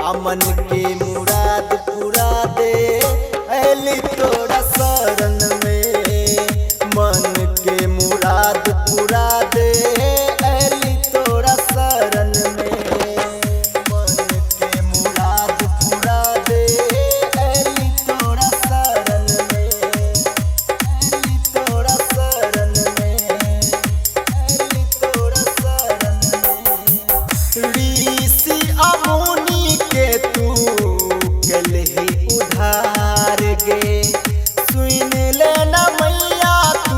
अमन के मुराद पूरा दे ऐली तोरा शरण में। मन के मुराद पूरा दे ऐली तोरा शरण में। मन के मुराद पूरा दे ऐली तोरा शरण में। ऐली तोरा शरण में। ऐली तोरा शरण में। ऋषि अमुनि के तू गलही उधार गे। सुन लेना मैया तू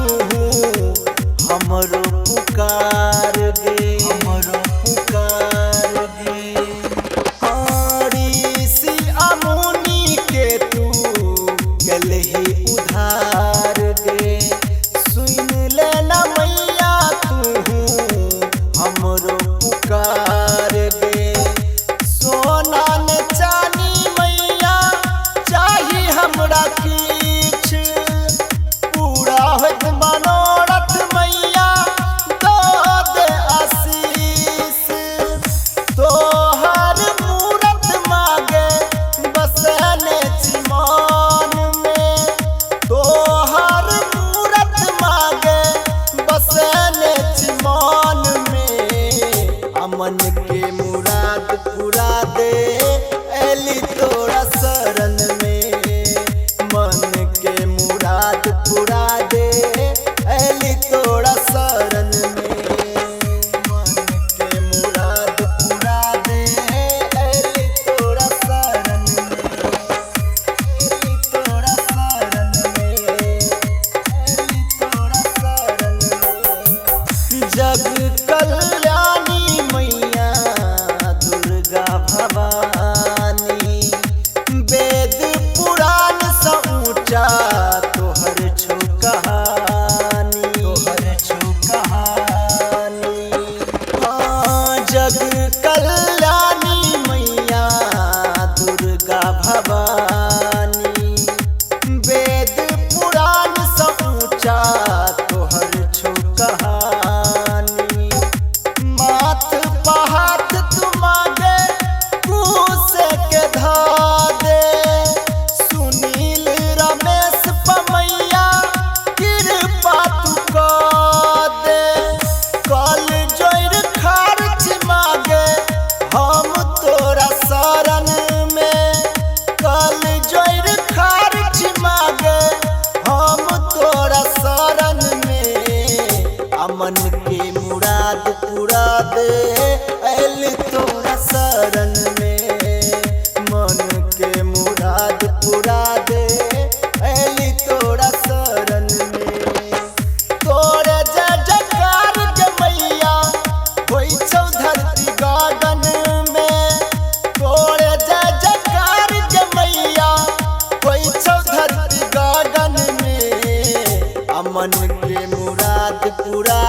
हमरो पुकार गे। हमरो पुकार गे। ऋषि अमुनि के तू गलही उधार गे। सुन लेना मैया तू हमरो पुकार गे। सोना ने चानी मैया चाही हमरा किछ। पूरा होत मनोरथ मैया दो दे आशीष। तोहर मूरत मांगे बसने चिमान में। तोहर मूरत मांगे बसने चिमान में। अमन के मुराद पूरा दे ऐली तोरा शरण में। मन के मुराद पूरा दे ऐली तोरा शरण में। मन के मुराद पूरा दे ऐली तोरा शरण में। ऐली तोरा शरण में। ऐली तोरा शरण में। जग कल्याणी मैया दुर्गा भवानी। वेद पुराण से ऊंचा तोहर छो कहानी। तोहर छो कहानी। हाँ जग कल्याणी मैया दुर्गा भवानी। वेद पुराण से ऊंचा तोहर छो कहानी। माथ पहात तू मांगे पूस के धा दे। सुनील रमेश पमैया कृपा तू कर दे। कल जोर खर्च मांगे हम तोरा शरण में। कल जोर खर्च मांगे हम तोरा शरण में। अमन के मुराद पूरा दे ऐली तोरा शरण में। मन के मुराद पूरा दे ऐली तोरा शरण में। तोरे जय जयकार के मैया होई छौ धरती गगन में। तोरे जय जयकार के मैया होई छौ धरती गगन में। अमन के मुराद पूरा